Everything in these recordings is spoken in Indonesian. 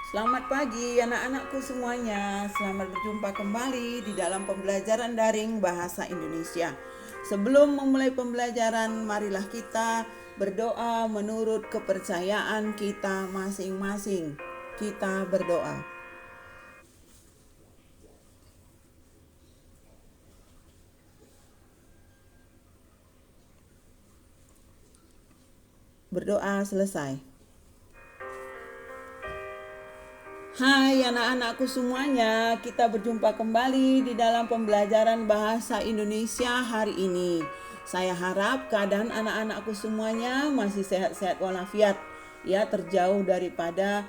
Selamat pagi anak-anakku semuanya. Selamat berjumpa kembali di dalam pembelajaran daring bahasa Indonesia. Sebelum memulai pembelajaran, marilah kita berdoa menurut kepercayaan kita masing-masing. Kita berdoa. Berdoa selesai. Hai anak-anakku semuanya, kita berjumpa kembali di dalam pembelajaran bahasa Indonesia hari ini. Saya harap keadaan anak-anakku semuanya masih sehat-sehat walafiat, ya, terjauh daripada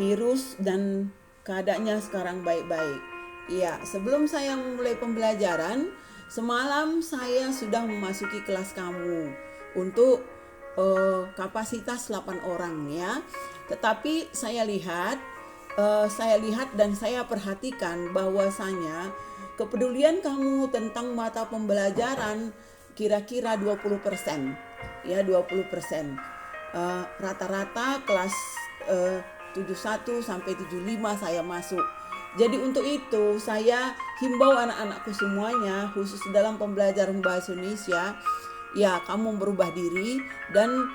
virus dan keadaannya sekarang baik-baik. Ya, sebelum saya memulai pembelajaran, semalam saya sudah memasuki kelas kamu untuk kapasitas 8 orang ya. Tetapi saya lihat dan saya perhatikan bahwasanya kepedulian kamu tentang mata pembelajaran kira-kira 20%. Ya, 20%. Rata-rata kelas 71 sampai 75 saya masuk. Jadi untuk itu saya himbau anak-anakku semuanya, khusus dalam pembelajaran bahasa Indonesia, ya, kamu berubah diri dan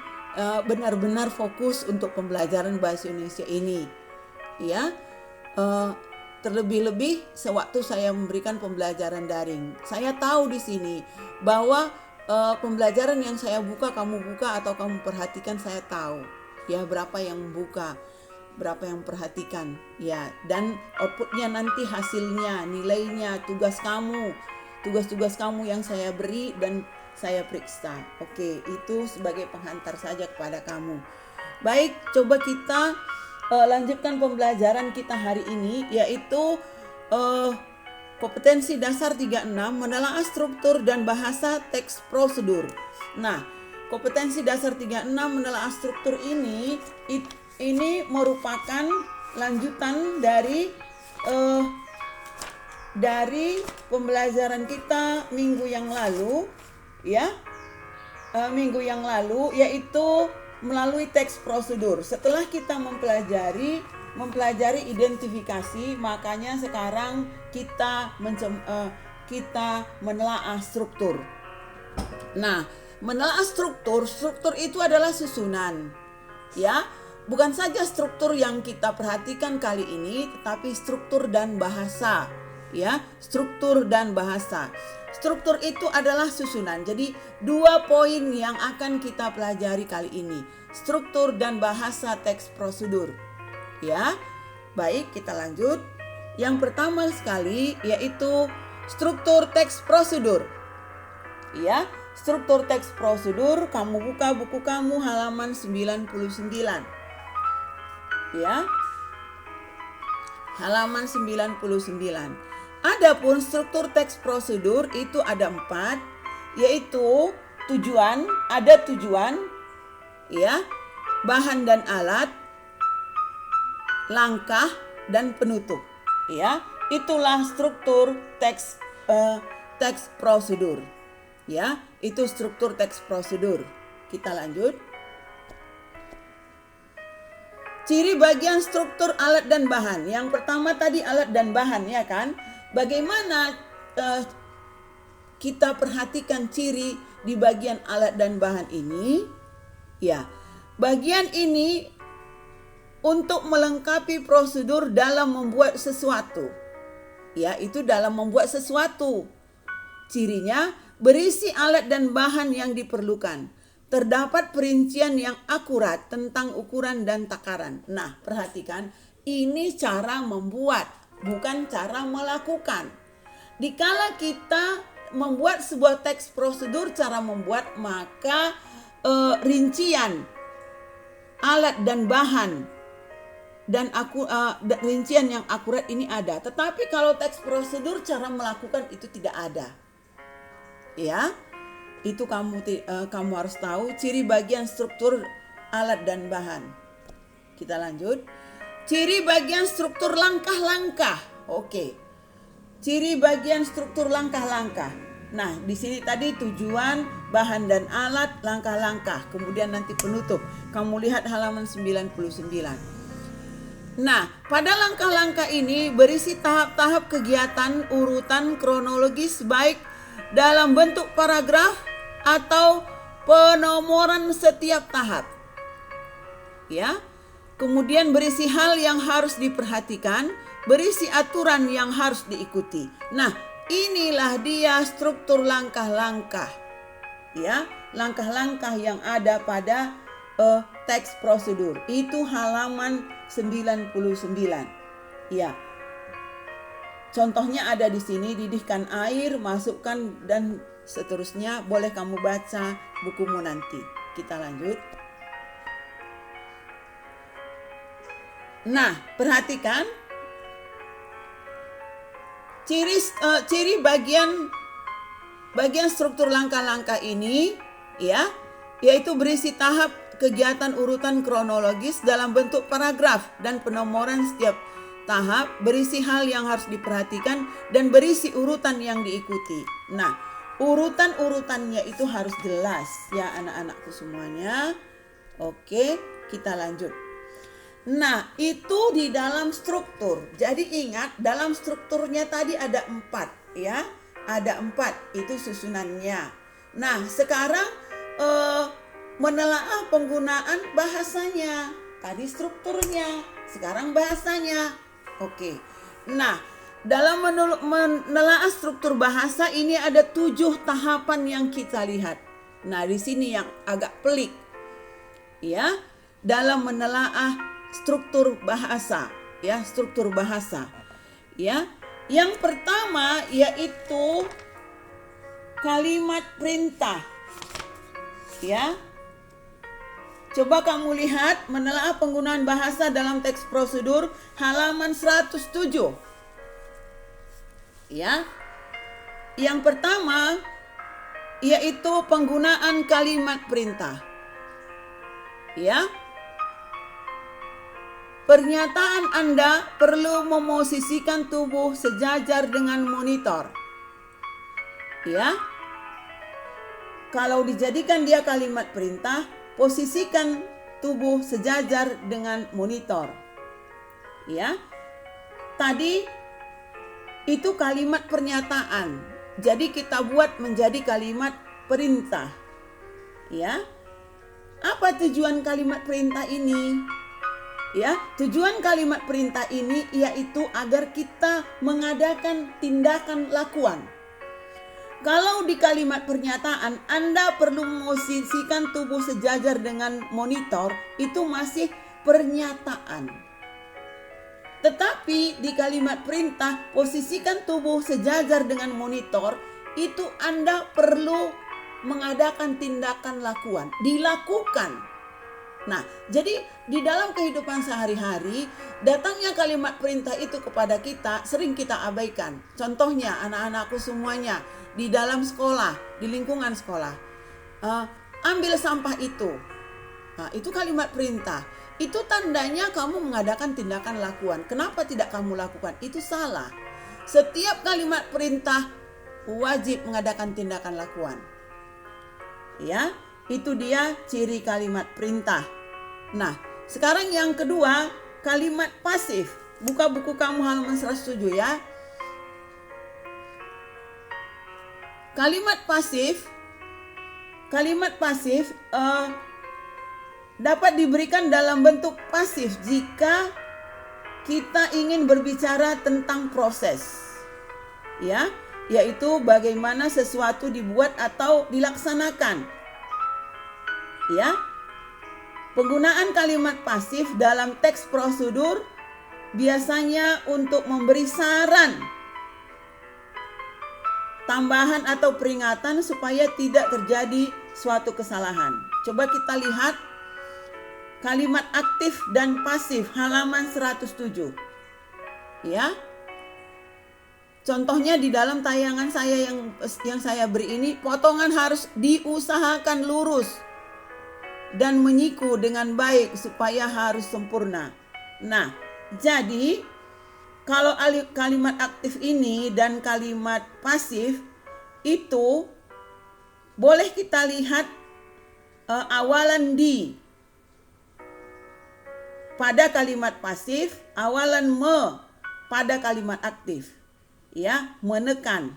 benar-benar fokus untuk pembelajaran bahasa Indonesia ini, ya. Terlebih-lebih sewaktu saya memberikan pembelajaran daring. Saya tahu di sini bahwa pembelajaran yang saya buka, kamu buka atau kamu perhatikan, saya tahu ya berapa yang membuka, berapa yang perhatikan, ya, dan outputnya nanti hasilnya, nilainya, tugas-tugas kamu yang saya beri dan saya periksa. Oke, itu sebagai penghantar saja kepada kamu. Baik, coba kita lanjutkan pembelajaran kita hari ini, yaitu kompetensi dasar 36 menelaah struktur dan bahasa teks prosedur. Nah, kompetensi dasar 36 menelaah struktur ini merupakan lanjutan dari pembelajaran kita minggu yang lalu, ya. Minggu yang lalu, yaitu melalui teks prosedur. Setelah kita mempelajari identifikasi, makanya sekarang kita menelaah struktur. Nah, menelaah struktur itu adalah susunan, ya. Bukan saja struktur yang kita perhatikan kali ini, tetapi struktur dan bahasa, ya. Struktur dan bahasa. Struktur itu adalah susunan. Jadi 2 poin yang akan kita pelajari kali ini, struktur dan bahasa teks prosedur, ya. Baik, kita lanjut. Yang pertama sekali yaitu struktur teks prosedur, ya. Struktur teks prosedur, kamu buka buku kamu halaman 99, ya, halaman 99. Adapun struktur teks prosedur itu ada 4, yaitu tujuan, ya, bahan dan alat, langkah, dan penutup, ya. Itulah struktur teks prosedur, ya. Itu struktur teks prosedur. Kita lanjut. Ciri bagian struktur alat dan bahan. Yang pertama tadi alat dan bahan, ya kan? Bagaimana kita perhatikan ciri di bagian alat dan bahan ini? Ya, bagian ini untuk melengkapi prosedur dalam membuat sesuatu. Ya, itu dalam membuat sesuatu. Cirinya berisi alat dan bahan yang diperlukan. Terdapat perincian yang akurat tentang ukuran dan takaran. Nah, perhatikan, ini cara membuat, bukan cara melakukan. Dikala kita membuat sebuah teks prosedur cara membuat, maka rincian alat dan bahan dan rincian yang akurat ini ada. Tetapi kalau teks prosedur cara melakukan itu tidak ada, ya. Itu kamu harus tahu ciri bagian struktur alat dan bahan. Kita lanjut. Ciri bagian struktur langkah-langkah. Oke. Ciri bagian struktur langkah-langkah. Nah, di sini tadi tujuan, bahan dan alat, langkah-langkah, kemudian nanti penutup. Kamu lihat halaman 99. Nah, pada langkah-langkah ini berisi tahap-tahap kegiatan urutan kronologis baik dalam bentuk paragraf atau penomoran setiap tahap. Ya. Kemudian berisi hal yang harus diperhatikan, berisi aturan yang harus diikuti. Nah, inilah dia struktur langkah-langkah. Ya, langkah-langkah yang ada pada teks prosedur. Itu halaman 99. Ya. Contohnya ada di sini, didihkan air, masukkan dan seterusnya. Boleh kamu baca bukumu nanti. Kita lanjut. Nah, perhatikan ciri bagian struktur langkah-langkah ini, ya, yaitu berisi tahap kegiatan urutan kronologis dalam bentuk paragraf dan penomoran setiap tahap, berisi hal yang harus diperhatikan dan berisi urutan yang diikuti. Nah, urutan-urutannya itu harus jelas ya anak-anakku semuanya. Oke, kita lanjut. Nah, itu di dalam struktur. Jadi ingat, dalam strukturnya tadi ada 4 ya. Ada 4, itu susunannya. Nah, sekarang menelaah penggunaan bahasanya. Tadi strukturnya, sekarang bahasanya. Oke. Nah, dalam menelaah struktur bahasa ini ada 7 tahapan yang kita lihat. Nah, di sini yang agak pelik. Ya, dalam menelaah struktur bahasa, ya, struktur bahasa. Ya. Yang pertama yaitu kalimat perintah. Ya. Coba kamu lihat menelaah penggunaan bahasa dalam teks prosedur halaman 107. Ya. Yang pertama yaitu penggunaan kalimat perintah. Ya. Pernyataan Anda perlu memosisikan tubuh sejajar dengan monitor. Ya. Kalau dijadikan dia kalimat perintah, posisikan tubuh sejajar dengan monitor. Ya. Tadi itu kalimat pernyataan. Jadi kita buat menjadi kalimat perintah. Ya. Apa tujuan kalimat perintah ini? Ya, tujuan kalimat perintah ini yaitu agar kita mengadakan tindakan lakuan. Kalau di kalimat pernyataan Anda perlu memosisikan tubuh sejajar dengan monitor, itu masih pernyataan. Tetapi di kalimat perintah posisikan tubuh sejajar dengan monitor, itu Anda perlu mengadakan tindakan lakuan, dilakukan. Nah, jadi di dalam kehidupan sehari-hari, datangnya kalimat perintah itu kepada kita sering kita abaikan. Contohnya anak-anakku semuanya di dalam sekolah, di lingkungan sekolah. Ambil sampah itu. Nah, itu kalimat perintah. Itu tandanya kamu mengadakan tindakan lakuan. Kenapa tidak kamu lakukan? Itu salah. Setiap kalimat perintah wajib mengadakan tindakan lakuan. Ya. Itu dia ciri kalimat perintah. Nah, sekarang yang kedua, kalimat pasif. Buka buku kamu halaman 107 ya. Kalimat pasif dapat diberikan dalam bentuk pasif jika kita ingin berbicara tentang proses. Ya, yaitu bagaimana sesuatu dibuat atau dilaksanakan. Ya, penggunaan kalimat pasif dalam teks prosedur biasanya untuk memberi saran, tambahan atau peringatan supaya tidak terjadi suatu kesalahan. Coba kita lihat kalimat aktif dan pasif halaman 107. Ya. Contohnya di dalam tayangan saya yang saya beri ini, potongan harus diusahakan lurus dan menyiku dengan baik supaya harus sempurna. Nah, jadi kalau kalimat aktif ini dan kalimat pasif itu boleh kita lihat awalan di. pada kalimat pasif, awalan me pada kalimat aktif. Ya, menekan.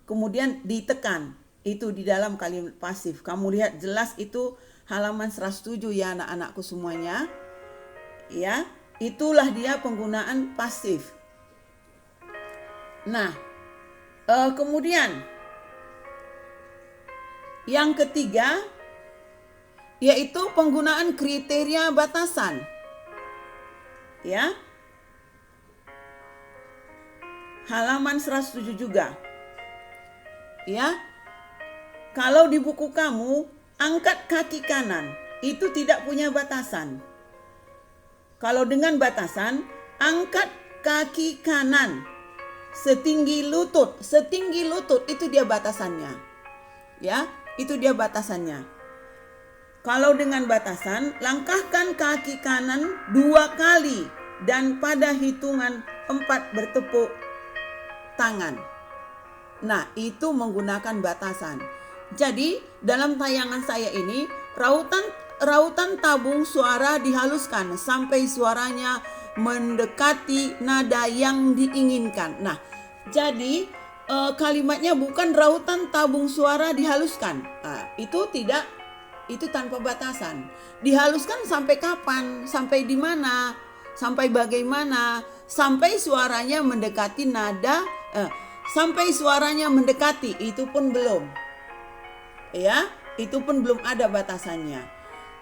Kemudian ditekan. Itu di dalam kalimat pasif. Kamu lihat jelas itu halaman 107 ya anak-anakku semuanya. Ya, itulah dia penggunaan pasif. Nah, kemudian yang ketiga yaitu penggunaan kriteria batasan. Ya. Halaman 107 juga. Ya. Kalau di buku kamu, angkat kaki kanan, itu tidak punya batasan. Kalau dengan batasan, angkat kaki kanan setinggi lutut. Setinggi lutut itu dia batasannya. Ya, itu dia batasannya. Kalau dengan batasan, langkahkan kaki kanan 2 kali dan pada hitungan 4 bertepuk tangan. Nah, itu menggunakan batasan. Jadi, dalam tayangan saya ini, rautan tabung suara dihaluskan sampai suaranya mendekati nada yang diinginkan. Nah, jadi kalimatnya bukan rautan tabung suara dihaluskan. Nah, itu tidak, itu tanpa batasan. Dihaluskan sampai kapan? Sampai di mana? Sampai bagaimana? Sampai suaranya mendekati nada, sampai suaranya mendekati, itu pun belum. Ya, itu pun belum ada batasannya.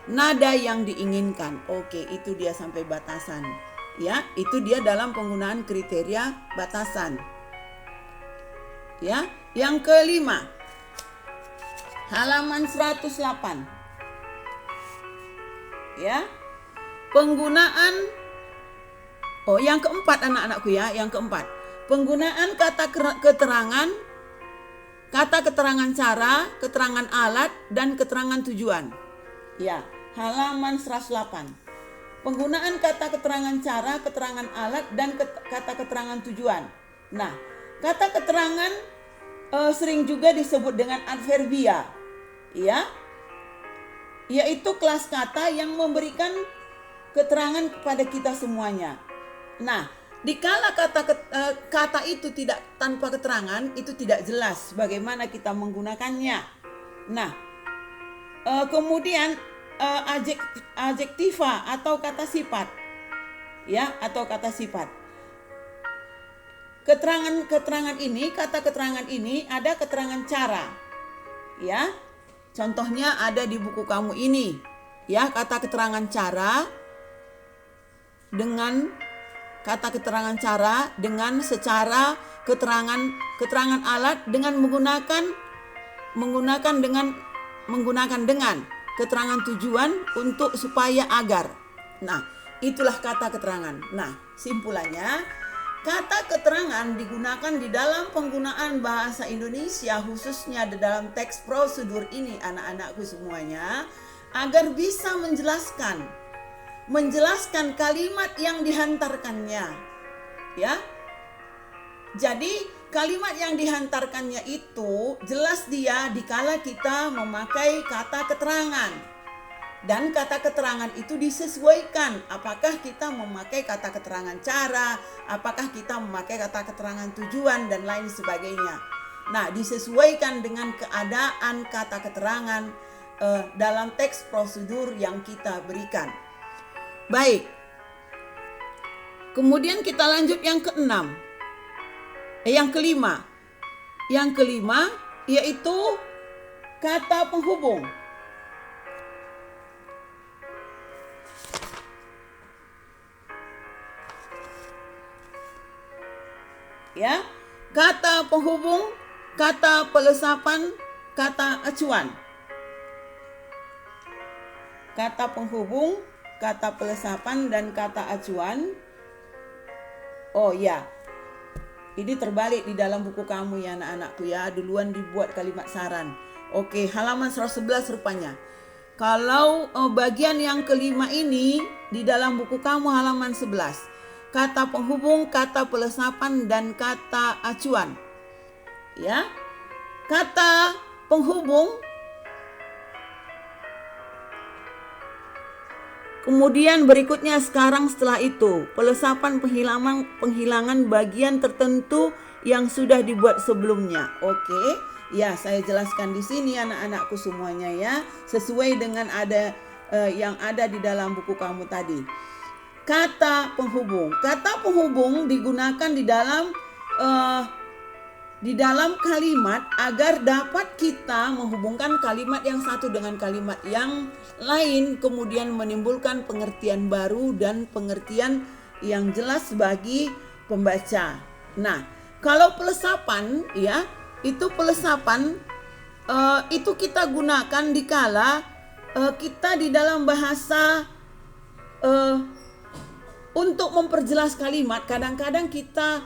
Nada yang diinginkan. Oke, itu dia sampai batasan. Ya, itu dia dalam penggunaan kriteria batasan. Ya, yang kelima. Halaman 108. Ya. Penggunaan yang keempat anak-anakku ya, yang keempat. Penggunaan kata keterangan, kata keterangan cara, keterangan alat, dan keterangan tujuan. Ya, halaman 108. Penggunaan kata keterangan cara, keterangan alat, dan kata keterangan tujuan. Nah, kata keterangan sering juga disebut dengan adverbia. Ya, yaitu kelas kata yang memberikan keterangan kepada kita semuanya. Nah, dikala kata itu tidak tanpa keterangan, itu tidak jelas bagaimana kita menggunakannya. Nah, kemudian adjektiva atau kata sifat, ya, atau kata sifat. Keterangan ini, kata keterangan ini ada keterangan cara, ya. Contohnya ada di buku kamu ini, ya, kata keterangan cara dengan kata keterangan cara dengan secara, keterangan alat dengan menggunakan dengan keterangan tujuan untuk supaya agar. Nah, itulah kata keterangan. Nah, simpulannya kata keterangan digunakan di dalam penggunaan bahasa Indonesia, khususnya di dalam teks prosedur ini anak-anakku semuanya, agar bisa menjelaskan kalimat yang dihantarkannya. Ya. Jadi kalimat yang dihantarkannya itu jelas dia dikala kita memakai kata keterangan. Dan kata keterangan itu disesuaikan. Apakah kita memakai kata keterangan cara, apakah kita memakai kata keterangan tujuan, dan lain sebagainya. Nah, disesuaikan dengan keadaan kata keterangan dalam teks prosedur yang kita berikan. Baik. Kemudian kita lanjut yang keenam. Yang kelima. Yang kelima yaitu kata penghubung. Ya, kata penghubung, kata pelesapan, kata acuan. Kata penghubung, kata pelesapan, dan kata acuan. Oh ya, ini terbalik di dalam buku kamu ya anak-anakku ya. Duluan dibuat kalimat saran. Oke, halaman 111 rupanya. Kalau bagian yang kelima ini di dalam buku kamu halaman 11. Kata penghubung, kata pelesapan, dan kata acuan. Ya. Kata penghubung Kemudian berikutnya sekarang setelah itu, pelesapan penghilangan bagian tertentu yang sudah dibuat sebelumnya. Oke, ya saya jelaskan di sini anak-anakku semuanya ya, sesuai dengan yang ada di dalam buku kamu tadi. Kata penghubung digunakan di dalam kalimat agar dapat kita menghubungkan kalimat yang satu dengan kalimat yang lain, kemudian menimbulkan pengertian baru dan pengertian yang jelas bagi pembaca. Nah, kalau pelesapan ya, itu pelesapan itu kita gunakan dikala kita di dalam bahasa untuk memperjelas kalimat. Kadang-kadang kita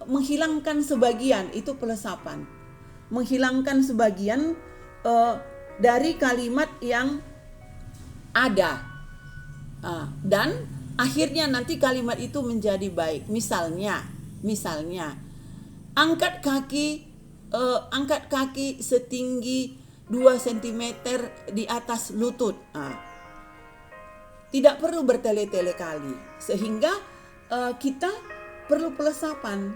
menghilangkan sebagian, itu pelesapan. Menghilangkan sebagian dari kalimat yang ada. Dan akhirnya nanti kalimat itu menjadi baik. Misalnya angkat kaki setinggi 2 cm di atas lutut. Tidak perlu bertele-tele kali, sehingga kita perlu pelesapan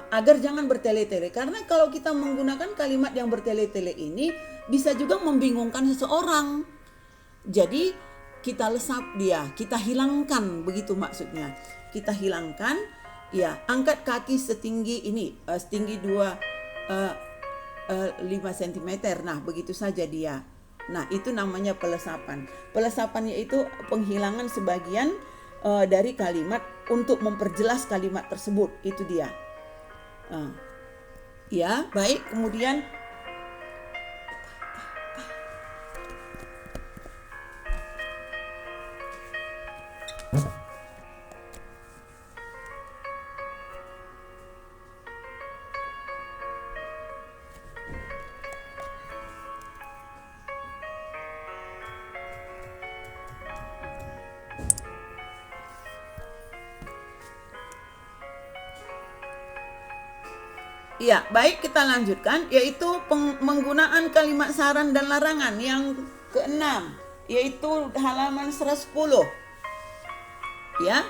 agar jangan bertele-tele. Karena kalau kita menggunakan kalimat yang bertele-tele ini bisa juga membingungkan seseorang. Jadi kita lesap dia, kita hilangkan, begitu maksudnya. Kita hilangkan, ya, angkat kaki setinggi ini, setinggi 5 cm. Nah, begitu saja dia. Nah, itu namanya pelesapan. Pelesapannya itu penghilangan sebagian dari kalimat untuk memperjelas kalimat tersebut. Itu dia. Ya, baik. Kemudian ya, baik, kita lanjutkan, yaitu penggunaan kalimat saran dan larangan yang ke-6, yaitu halaman 110. Ya,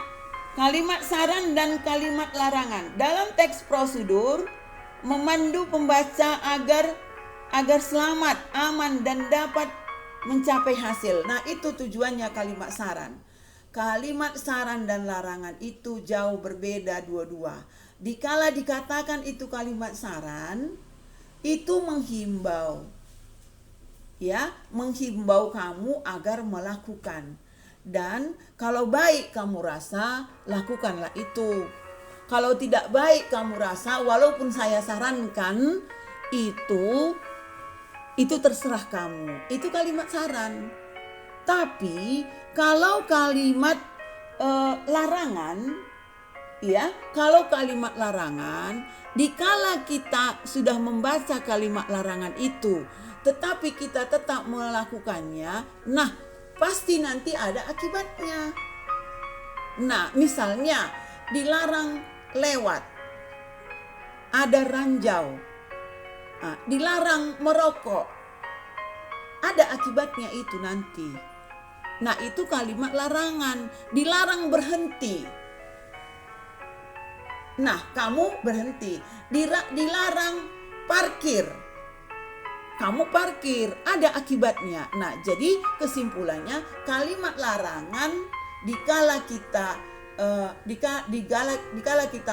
kalimat saran dan kalimat larangan dalam teks prosedur memandu pembaca agar selamat, aman, dan dapat mencapai hasil. Nah, itu tujuannya kalimat saran. Kalimat saran dan larangan itu jauh berbeda dua-dua. Dikala dikatakan itu kalimat saran, itu menghimbau. Ya, menghimbau kamu agar melakukan. Dan kalau baik kamu rasa, lakukanlah itu. Kalau tidak baik kamu rasa, walaupun saya sarankan, itu terserah kamu. Itu kalimat saran. Tapi kalau kalimat larangan, ya, kalau kalimat larangan, dikala kita sudah membaca kalimat larangan itu, tetapi kita tetap melakukannya, nah pasti nanti ada akibatnya. Nah, misalnya dilarang lewat, ada ranjau, dilarang merokok, ada akibatnya itu nanti. Nah, itu kalimat larangan. Dilarang berhenti, nah kamu berhenti. Dilarang parkir, kamu parkir, ada akibatnya. Nah, jadi kesimpulannya kalimat larangan dikala kita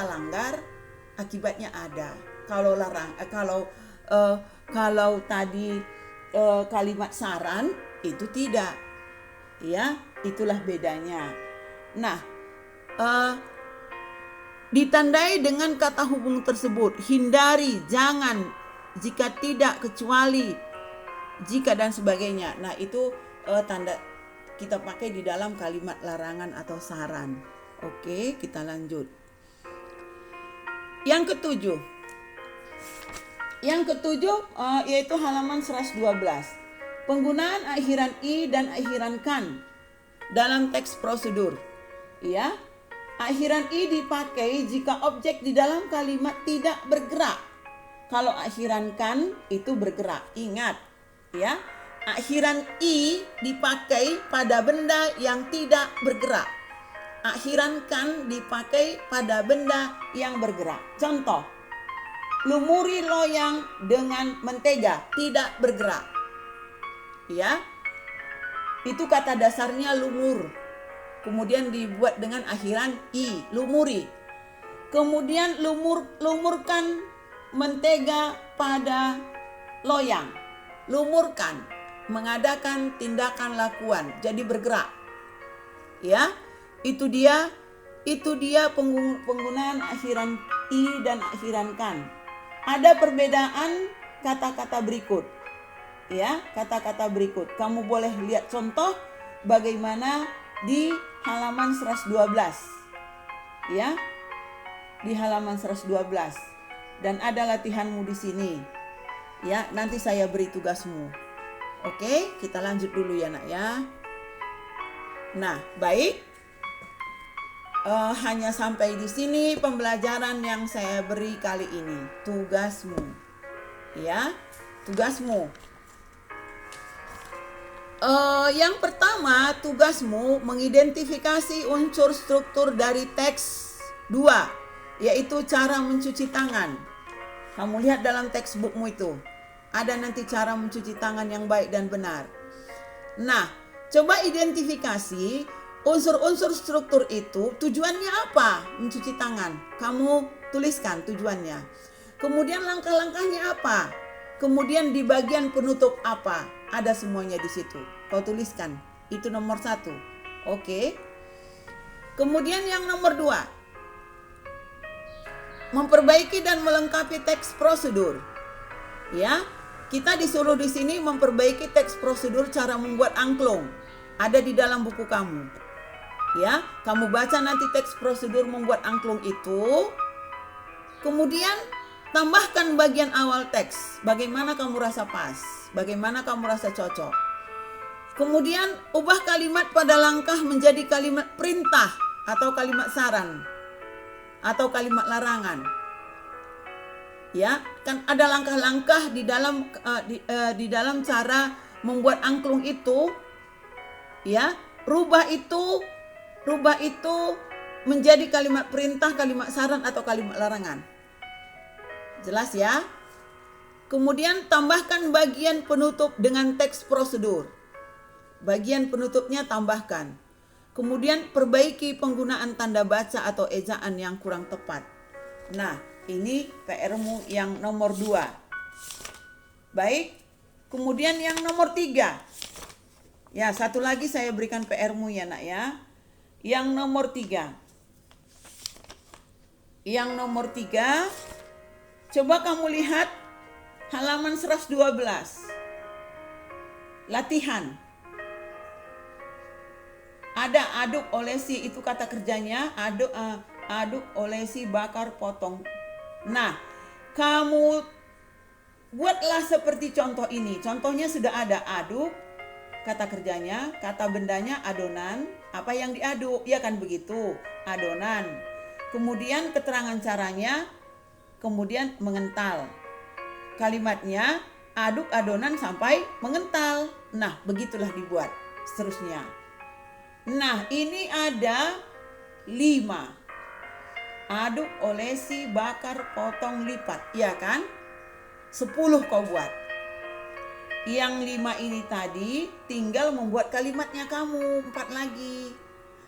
langgar, akibatnya ada. Kalau tadi kalimat saran itu tidak, ya, itulah bedanya. Nah, ditandai dengan kata hubung tersebut, hindari, jangan, jika tidak, kecuali, jika, dan sebagainya. Nah, itu tanda kita pakai di dalam kalimat larangan atau saran. Oke, kita lanjut. Yang ketujuh yaitu halaman 112. Penggunaan akhiran i dan akhiran kan dalam teks prosedur. Ya, akhiran i dipakai jika objek di dalam kalimat tidak bergerak. Kalau akhiran kan itu bergerak. Ingat, ya, Akhiran I dipakai pada benda yang tidak bergerak. Akhiran kan dipakai pada benda yang bergerak. Contoh, lumuri loyang dengan mentega, tidak bergerak. Ya, itu kata dasarnya lumur. Kemudian dibuat dengan akhiran I, lumuri. Kemudian lumurkan mentega pada loyang. Lumurkan, mengadakan tindakan lakuan, jadi bergerak. Ya, itu dia penggunaan akhiran I dan akhiran kan. Ada perbedaan kata-kata berikut. Ya, kata-kata berikut. Kamu boleh lihat contoh bagaimana di halaman 112. Ya. Di halaman 112. Dan ada latihanmu di sini. Ya, nanti saya beri tugasmu. Oke, kita lanjut dulu ya nak ya. Nah, baik. Hanya sampai di sini pembelajaran yang saya beri kali ini. Tugasmu. Ya, tugasmu. Yang pertama, tugasmu mengidentifikasi unsur struktur dari teks 2, yaitu cara mencuci tangan. Kamu lihat dalam textbookmu itu. Ada nanti cara mencuci tangan yang baik dan benar. Nah, coba identifikasi unsur-unsur struktur itu, tujuannya apa mencuci tangan. Kamu tuliskan tujuannya. Kemudian langkah-langkahnya apa. Kemudian di bagian penutup apa. Ada semuanya di situ. Kau tuliskan. Itu nomor 1. Oke. Kemudian yang nomor 2. Memperbaiki dan melengkapi teks prosedur. Ya. Kita disuruh di sini memperbaiki teks prosedur cara membuat angklung. Ada di dalam buku kamu. Ya, kamu baca nanti teks prosedur membuat angklung itu. Kemudian tambahkan bagian awal teks. Bagaimana kamu rasa pas? Bagaimana kamu rasa cocok? Kemudian ubah kalimat pada langkah menjadi kalimat perintah atau kalimat saran atau kalimat larangan. Ya, kan ada langkah-langkah di dalam cara membuat angklung itu. Ya, rubah itu menjadi kalimat perintah, kalimat saran atau kalimat larangan. Jelas ya? Kemudian tambahkan bagian penutup dengan teks prosedur. Bagian penutupnya tambahkan. Kemudian perbaiki penggunaan tanda baca atau ejaan yang kurang tepat. Nah, ini PR-mu yang nomor 2. Baik. Kemudian yang nomor 3. Ya, satu lagi saya berikan PR-mu ya nak ya. Yang nomor 3. Yang nomor 3. Coba kamu lihat halaman 112. Latihan. Ada aduk, olesi, itu kata kerjanya. Aduk, olesi, bakar, potong. Nah, kamu buatlah seperti contoh ini. Contohnya sudah ada aduk, kata kerjanya, kata bendanya adonan. Apa yang diaduk? Ya kan begitu, adonan. Kemudian keterangan caranya, kemudian mengental. Kalimatnya aduk adonan sampai mengental. Nah, begitulah dibuat seterusnya. Nah, ini ada 5. Aduk, olesi, bakar, potong, lipat. Ya kan? 10 kau buat. Yang 5 ini tadi tinggal membuat kalimatnya kamu 4 lagi.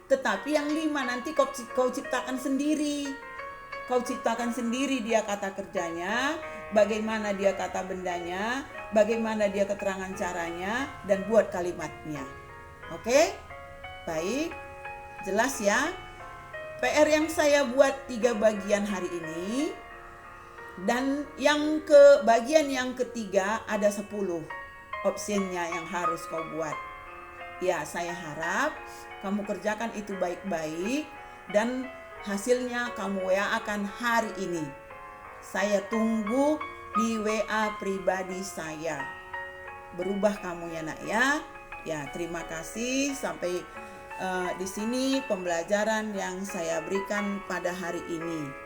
Tetapi yang 5 nanti kau ciptakan sendiri. Kau ciptakan sendiri dia kata kerjanya, bagaimana dia kata bendanya, bagaimana dia keterangan caranya, dan buat kalimatnya. Oke? Baik. Jelas ya? PR yang saya buat 3 bagian hari ini. Dan bagian yang ketiga ada 10 opsinya yang harus kau buat. Ya, saya harap kamu kerjakan itu baik-baik dan hasilnya kamu WA-kan hari ini. Saya tunggu di WA pribadi saya. Berubah kamu ya nak ya. Ya, terima kasih. Sampai di sini pembelajaran yang saya berikan pada hari ini.